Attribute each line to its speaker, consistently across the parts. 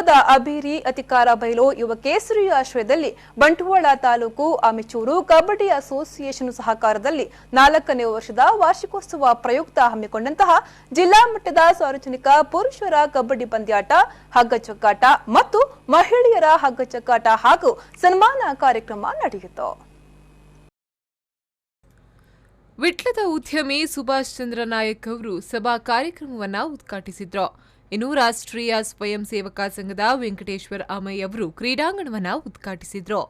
Speaker 1: ಸಮೀಪದ ಅಬೇರಿ ಅತಿಕಾರ ಬೈಲು ಯುವ ಕೇಸರಿ ಆಶ್ರಯದಲ್ಲಿ ಬಂಟ್ವಾಳ ತಾಲೂಕು ಅಮಿಚೂರು ಕಬಡ್ಡಿ ಅಸೋಸಿಯೇಷನ್ ಸಹಕಾರದಲ್ಲಿ 4ನೇ ವರ್ಷದ ವಾರ್ಷಿಕೋತ್ಸವ ಪ್ರಯುಕ್ತ ಹಮ್ಮಿಕೊಂಡಂತಹ ಜಿಲ್ಲಾ ಮಟ್ಟದ ಸಾರ್ವಜನಿಕ ಪುರುಷರ ಕಬಡ್ಡಿ ಪಂದ್ಯಾಟ, ಹಗ್ಗ ಚಕ್ಕಾಟ ಮತ್ತು ಮಹಿಳೆಯರ ಹಗ್ಗ ಚಕ್ಕಾಟ ಹಾಗೂ ಸನ್ಮಾನ ಕಾರ್ಯಕ್ರಮ ನಡೆಯಿತು.
Speaker 2: ವಿಟ್ಲದ ಉದ್ಯಮಿ ಸುಭಾಷ್ ಚಂದ್ರ ನಾಯಕ್ ಅವರು ಸಭಾ ಕಾರ್ಯಕ್ರಮವನ್ನು ಉದ್ಘಾಟಿಸಿದ್ರು. ಇನ್ನು ರಾಷ್ಟ್ರೀಯ ಸ್ವಯಂ ಸೇವಕ ಸಂಘದ ವೆಂಕಟೇಶ್ವರ ಅಮೈ ಅವರು ಕ್ರೀಡಾಂಗಣವನ್ನು ಉದ್ಘಾಟಿಸಿದ್ರು.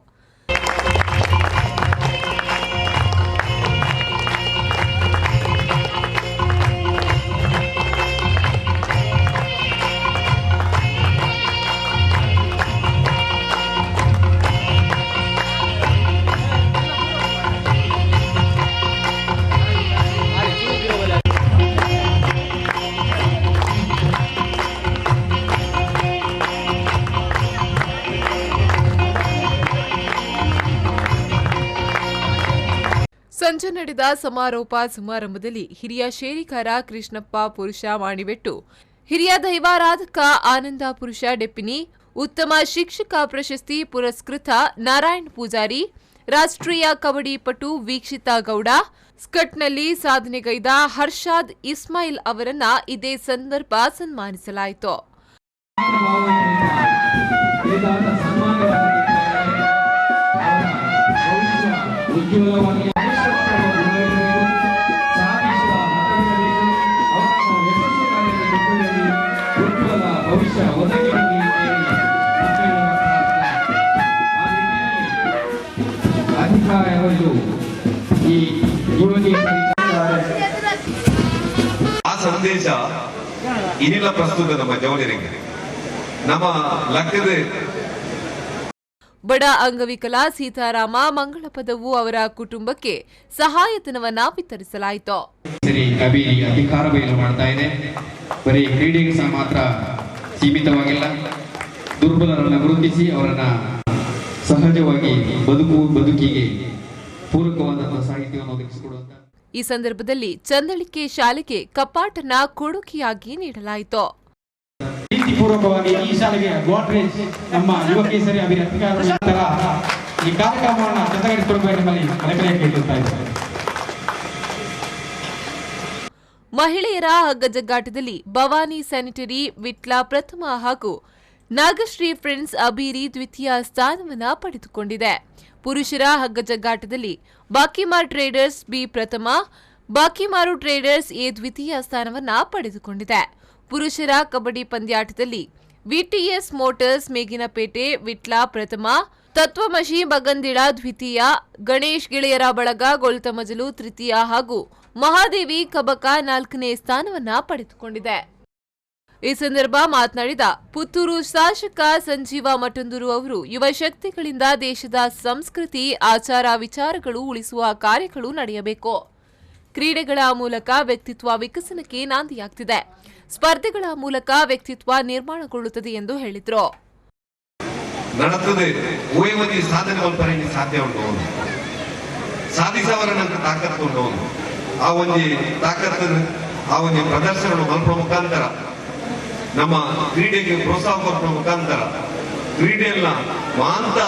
Speaker 2: ಸಂಜೆ ನಡೆದ ಸಮಾರೋಪ ಸಮಾರಂಭದಲ್ಲಿ ಹಿರಿಯ ಶೇರಿಕಾರ ಕೃಷ್ಣಪ್ಪ ಪುರುಷ ಮಾಣಿಬೆಟ್ಟು, ಹಿರಿಯ ದೈವಾರಾಧಕ ಆನಂದ ಪುರುಷ ಡೆಪ್ಪಿನಿ, ಉತ್ತಮ ಶಿಕ್ಷಕ ಪ್ರಶಸ್ತಿ ಪುರಸ್ಕೃತ ನಾರಾಯಣ್ ಪೂಜಾರಿ, ರಾಷ್ಟ್ರೀಯ ಕಬಡ್ಡಿ ಪಟು ವೀಕ್ಷಿತಾ ಗೌಡ, ಸ್ಕಟ್ನಲ್ಲಿ ಸಾಧನೆಗೈದ ಹರ್ಷಾದ್ ಇಸ್ಮಾಯಿಲ್ ಅವರನ್ನ ಇದೇ ಸಂದರ್ಭ ಸನ್ಮಾನಿಸಲಾಯಿತು.
Speaker 3: ಆ ಸಂದೇಶ ಇನ್ನಿಲ್ಲ ಪ್ರಸ್ತುತ ನಮ್ಮ ಜವಳಿಯರಿಗೆ ನಮ್ಮ ಲೆಕ್ಕದ
Speaker 2: ಬಡ ಅಂಗವಿಕಲ ಸೀತಾರಾಮ ಮಂಗಳಪದವು ಅವರ ಕುಟುಂಬಕ್ಕೆ ಸಹಾಯಧನವನ್ನ ವಿತರಿಸಲಾಯಿತು.
Speaker 4: ಅಭಿವೃದ್ಧಿ ಅಧಿಕಾರ ಬಯಲು ಮಾಡ್ತಾ ಇದೆ. ಬರೀ ಕ್ರೀಡೆಗೆ ಸಹ ಮಾತ್ರ ಸೀಮಿತವಾಗಿಲ್ಲ, ದುರ್ಬಲರನ್ನು ಗುರುತಿಸಿ ಅವರನ್ನ ಸಹಜವಾಗಿ ಬದುಕಿಗೆ ಪೂರಕವಾದಂತಹ ಸಾಹಿತ್ಯವನ್ನು ಒದಗಿಸಿಕೊಡುವಂತ
Speaker 2: ಈ ಸಂದರ್ಭದಲ್ಲಿ ಚಂದಳಿಕೆ ಶಾಲೆಗೆ ಕಪಾಟನ್ನ ಕೊಡುಗೆಯಾಗಿ ನೀಡಲಾಯಿತು.
Speaker 5: ಪೂರ್ವಕವಾಗಿ ಈ ಶಾಲೆಗೆ ಗೋಡ್ರೇಜ್ ನಮ್ಮ ಯುವ ಕೇಸರಿ ಅಭಿವೃದ್ಧಿ ಈ ಕಾರ್ಯಕ್ರಮವನ್ನು ಚಂದಗಡಿಸಿಕೊಳ್ಳುವ ನಿಮ್ಮಲ್ಲಿ ಕಳಕಳಿಯಾಗಿ ಕೇಳುತ್ತಾ ಇದ್ದಾರೆ.
Speaker 2: ಮಹಿಳೆಯರ ಹಗ್ಗಜಗ್ಗಾಟದಲ್ಲಿ ಭವಾನಿ ಸ್ಯಾನಿಟರಿ ವಿಟ್ಲ ಪ್ರಥಮ ಹಾಗೂ ನಾಗಶ್ರೀ ಫ್ರೆಂಡ್ಸ್ ಅಬೀರಿ ದ್ವಿತೀಯ ಸ್ಥಾನವನ್ನು ಪಡೆದುಕೊಂಡಿದೆ. ಪುರುಷರ ಹಗ್ಗಜಗ್ಗಾಟದಲ್ಲಿ ಬಾಕಿಮಾರ್ ಟ್ರೇಡರ್ಸ್ ಬಿ ಪ್ರಥಮ, ಬಾಕಿಮಾರು ಟ್ರೇಡರ್ಸ್ ಎ ದ್ವಿತೀಯ ಸ್ಥಾನವನ್ನು ಪಡೆದುಕೊಂಡಿದೆ. ಪುರುಷರ ಕಬಡ್ಡಿ ಪಂದ್ಯಾಟದಲ್ಲಿ ವಿಟಿಎಸ್ ಮೋಟರ್ಸ್ ಮೇಗಿನಪೇಟೆ ವಿಟ್ಲ ಪ್ರಥಮ, ತತ್ವಮಶಿ ಬಗಂದಿಳ ದ್ವಿತೀಯ, ಗಣೇಶ್ ಗೆಳೆಯರ ಬಳಗ ಗೊಳ್ತಮಜಲು ತೃತೀಯ ಹಾಗೂ ಮಹಾದೇವಿ ಕಬಕ 4ನೇ ಸ್ಥಾನವನ್ನು ಪಡೆದುಕೊಂಡಿದೆ. ಈ ಸಂದರ್ಭ ಮಾತನಾಡಿದ ಪುತ್ತೂರು ಶಾಸಕ ಸಂಜೀವ ಮಠಂದೂರು ಅವರು ಯುವ ಶಕ್ತಿಗಳಿಂದ ದೇಶದ ಸಂಸ್ಕೃತಿ, ಆಚಾರ ವಿಚಾರಗಳು ಉಳಿಸುವ ಕಾರ್ಯಗಳು ನಡೆಯಬೇಕು. ಕ್ರೀಡೆಗಳ ಮೂಲಕ ವ್ಯಕ್ತಿತ್ವ ವಿಕಸನಕ್ಕೆ ನಾಂದಿಯಾಗ್ತಿದೆ. ಸ್ಪರ್ಧೆಗಳ ಮೂಲಕ ವ್ಯಕ್ತಿತ್ವ ನಿರ್ಮಾಣಗೊಳ್ಳುತ್ತದೆ ಎಂದು ಹೇಳಿದರು.
Speaker 3: ಸಾಧನೆ ಸಾಧ್ಯ ಉಂಟು, ಸಾಧಿಸವರ ತಾಕತ್ತು ಉಂಟು. ಆ ಒಂದು ತಾಕತ್ತು, ಆ ಒಂದು ಪ್ರದರ್ಶನ ಮಲ್ಪುವ ಮುಖಾಂತರ, ನಮ್ಮ ಕ್ರೀಡೆಗೆ ಪ್ರೋತ್ಸಾಹ ಕೊಡುವ ಮುಖಾಂತರ, ಕ್ರೀಡೆಯನ್ನ ಮಾಂತ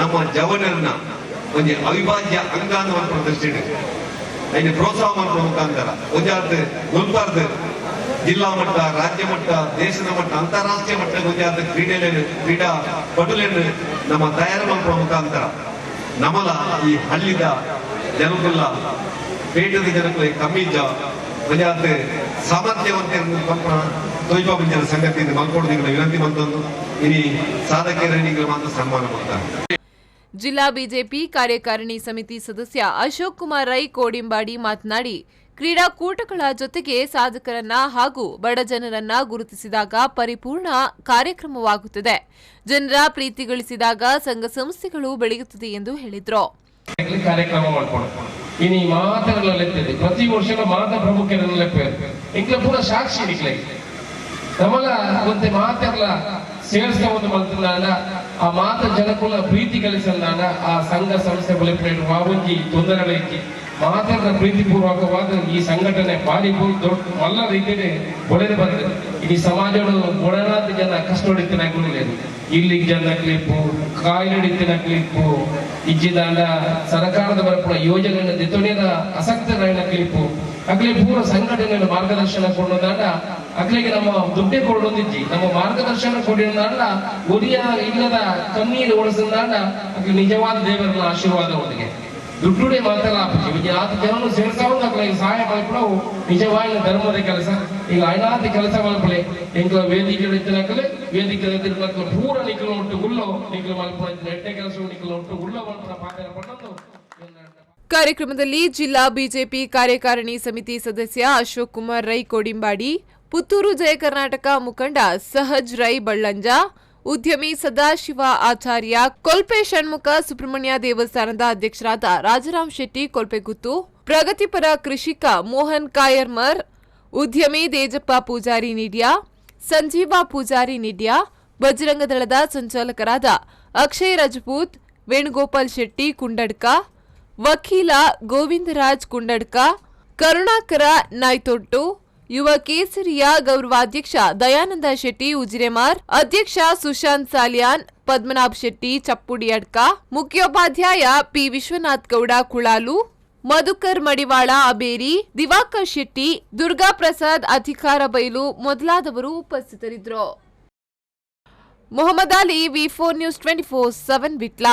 Speaker 3: ನಮ್ಮ ಜವನರನ್ನ ಒಂದು ಅವಿಭಾಜ್ಯ ಅಂಗ ಅನ್ನುವಂಥ ದೃಷ್ಟಿಯಲ್ಲಿ ಅದನ್ನು ಪ್ರೋತ್ಸಾಹ ಮಾಡುವ ಮುಖಾಂತರ ಒಂದಾದ ಮುಲ್ಬಾರ್ದು ಜಿಲ್ಲಾ ಮಟ್ಟ, ರಾಜ್ಯ ಮಟ್ಟ, ದೇಶದ ಮಟ್ಟ, ಅಂತಾರಾಷ್ಟ್ರೀಯ ಮಟ್ಟ ಒಂದಾದ ಕ್ರೀಡಾ ಪಟುಲೆಯನ್ನು ನಮ್ಮ ತಯಾರು ಮಾಡುವ ಮುಖಾಂತರ ನಮ್ಮಲ ಈ ಹಳ್ಳಿದ ಜನಕ್ಕಲ್ಲ, ಪೇಟದ ಜನಕ್ಕೆ ಕಮ್ಮಿ ಒಂದಾದ ಸಾಮರ್ಥ್ಯವಂತ ತೋಯ್ಬಾಬಿನ ಸಂಗತಿಯಿಂದ ಮಲ್ಕೊಡೋದಿಲ್ಲ ವಿನಂತಿ ಬಂದೊಂದು ಇನಿ ಸಾಧಕರಿಗೆ ಮಾತ್ರ ಸನ್ಮಾನ ಮಾಡ್ತಾರೆ.
Speaker 2: ಜಿಲ್ಲಾ ಬಿಜೆಪಿ ಕಾರ್ಯಕಾರಿಣಿ ಸಮಿತಿ ಸದಸ್ಯ ಅಶೋಕ್ ಕುಮಾರ್ ರೈ ಕೋಡಿಂಬಾಡಿ ಮಾತನಾಡಿ, ಕ್ರೀಡಾಕೂಟಗಳ ಜೊತೆಗೆ ಸಾಧಕರನ್ನ ಹಾಗೂ ಬಡ ಜನರನ್ನ ಗುರುತಿಸಿದಾಗ ಪರಿಪೂರ್ಣ ಕಾರ್ಯಕ್ರಮವಾಗುತ್ತದೆ. ಜನರ ಪ್ರೀತಿ ಗಳಿಸಿದಾಗ ಸಂಘ ಸಂಸ್ಥೆಗಳು ಬೆಳೆಯುತ್ತದೆ ಎಂದು ಹೇಳಿದ್ರು.
Speaker 6: ಕಾರ್ಯಕ್ರಮ ಮಾಡ್ಕೊಂಡು ಇನಿ ಮಾತುಗಳಲ್ಲಿರ್ತದೆ, ಪ್ರತಿ ವರ್ಷ ಮಾತ ಪ್ರಮುಖರನ್ನೆಲ್ಲ ಇಂಗ್ಲ ಪೂರ ಸಾಕ್ಷಿ ನಿಕ್ಲೆ ನಮಗ ಒಂದೇ ಮಾತೆಲ್ಲ ಸೇರಿಸ್ತಾ ಒಂದು ಮಂತ್ರಾನ ಆ ಮಾತ ಜನಕ್ಕುಲ್ಲ ಪ್ರೀತಿ ಗಳಿಸಲ್ಲಾನ ಆ ಸಂಘ ಸಂಸ್ಥೆ ಬಲಿಪೇರು ಮಾವಂಜಿ ತೊಂದರೆಗಳಿಗೆ ಮಾತೆರ ಪ್ರೀತಿಪೂರ್ವಕವಾದ ಈ ಸಂಘಟನೆ ಬಾರಿ ದೊಡ್ಡ ಎಲ್ಲ ರೀತಿಯಲ್ಲಿ ಒಳ್ಳೆದು ಬಂದಿದೆ. ಇಡೀ ಸಮಾಜಗಳು ಒಡನಾದ ಜನ ಕಷ್ಟ ಹೊಡಿತಿನಾಗಲಿಲ್ಲ. ಇಲ್ಲಿ ಜನ ಕ್ಲಿಪ್ಪು ಕಾಯಿಲೆ ಹಿಡಿತಿನ ಕ್ಲಿಪ್ಪು ಇಜ್ಜಿದಾಂಡ ಸರ್ಕಾರದ ಬರಪುರ ಯೋಜನೆಯ ದಿತುಣಿಯದ ಆಸಕ್ತರಾಯಣ ಕ್ಲಿಪ್ಪು ಅಗ್ಲಿ ಪೂರ ಸಂಘಟನೆಯ ಮಾರ್ಗದರ್ಶನ ಕೊಡೋದಾಂಡ ಅಗ್ಲಿಗೆ ನಮ್ಮ ದುಡ್ಡೆ ಕೊಡೋದಿಜ್ಜಿ ನಮ್ಮ ಮಾರ್ಗದರ್ಶನ ಕೊಡಿದಾಂಡ ಒರಿಯ ಇಲ್ಲದ ಕಣ್ಣೀರು ಉಳಿಸಿದಾಂಡ ಅಗ್ಲಿ ನಿಜವಾದ ದೇವರ ಆಶೀರ್ವಾದ ಒಳಗೆ ದುಡ್ಡುಡೆ ಮಾತಲಾಪಿ ಆತ ಜನರು ಸೇರ್ಸಾವು ಅಗ್ಲಿಗೆ ಸಹಾಯ ಮಲ್ಪಡವು ನಿಜವಾದ ಧರ್ಮದ ಕೆಲಸ. ಈಗ ಐನಾತಿ ಕೆಲಸ ಮಲ್ಪಲೆ ಎಂಕ್ಲ ವೇದಿಕೆ ಇತ್ತಿನಕಲೆ ವೇದಿಕೆ ಎದುರು ಪೂರ ನಿಖಲು ಒಟ್ಟು ಗುಲ್ಲೋ ನಿಖಲು ಮಲ್ಪಡ ಎಟ್ಟೆ ಕೆಲಸ ನಿಖಲು ಒಟ್ಟು ಗುಲ್ಲ ಮಲ್ಪಡ ಪಾತ್ರ ಪಟ್ಟದ್ದು.
Speaker 2: ಕಾರ್ಯಕ್ರಮದಲ್ಲಿ ಜಿಲ್ಲಾ ಬಿಜೆಪಿ ಕಾರ್ಯಕಾರಿಣಿ ಸಮಿತಿ ಸದಸ್ಯ ಅಶೋಕ್ ಕುಮಾರ್ ರೈ ಕೋಡಿಂಬಾಡಿ, ಪುತ್ತೂರು ಜಯ ಕರ್ನಾಟಕ ಮುಖಂಡ ಸಹಜ್ ರೈ ಬಳ್ಳಂಜ, ಉದ್ಯಮಿ ಸದಾಶಿವ ಆಚಾರ್ಯ, ಕೊಲ್ಪೆ ಷಣ್ಮುಖ ಸುಬ್ರಹ್ಮಣ್ಯ ದೇವಸ್ಥಾನದ ಅಧ್ಯಕ್ಷರಾದ ರಾಜರಾಮ್ ಶೆಟ್ಟಿ ಕೊಲ್ಪೆಗುತ್ತು, ಪ್ರಗತಿಪರ ಕೃಷಿಕ ಮೋಹನ್ ಕಾಯರ್ಮರ್, ಉದ್ಯಮಿ ದೇಜಪ್ಪ ಪೂಜಾರಿ ನಿಡ್ಯ, ಸಂಜೀವ ಪೂಜಾರಿ ನಿಡ್ಯ, ಬಜರಂಗ ದಳದ ಸಂಚಾಲಕರಾದ ಅಕ್ಷಯ್ ರಜಪೂತ್, ವೇಣುಗೋಪಾಲ್ ಶೆಟ್ಟಿ ಕುಂಡಡ್ಕ, ವಕೀಲ ಗೋವಿಂದರಾಜ್ ಕುಂಡಡ್ಕ, ಕರುಣಾಕರ ನಾಯ್ತೊಟ್ಟು, ಯುವ ಕೇಸರಿಯ ಗೌರವಾಧ್ಯಕ್ಷ ದಯಾನಂದ ಶೆಟ್ಟಿ ಉಜಿರೆಮಾರ್, ಅಧ್ಯಕ್ಷ ಸುಶಾಂತ್ ಸಾಲಿಯಾನ್, ಪದ್ಮನಾಭ್ ಶೆಟ್ಟಿ ಚಪ್ಪುಡಿಯಡ್ಕ, ಮುಖ್ಯೋಪಾಧ್ಯಾಯ ಪಿ ವಿಶ್ವನಾಥ್ ಗೌಡ ಕುಳಾಲು, ಮಧುಕರ್ ಮಡಿವಾಳ ಅಬೇರಿ, ದಿವಾಕರ್ ಶೆಟ್ಟಿ, ದುರ್ಗಾ ಪ್ರಸಾದ್ ಅಧಿಕಾರ ಬೈಲು ಮೊದಲಾದವರು ಉಪಸ್ಥಿತರಿದ್ದರು. ಮೊಹಮ್ಮದ್ ಅಲಿ, ವಿ4 ನ್ಯೂಸ್ 24/7 ವಿಟ್ಲ.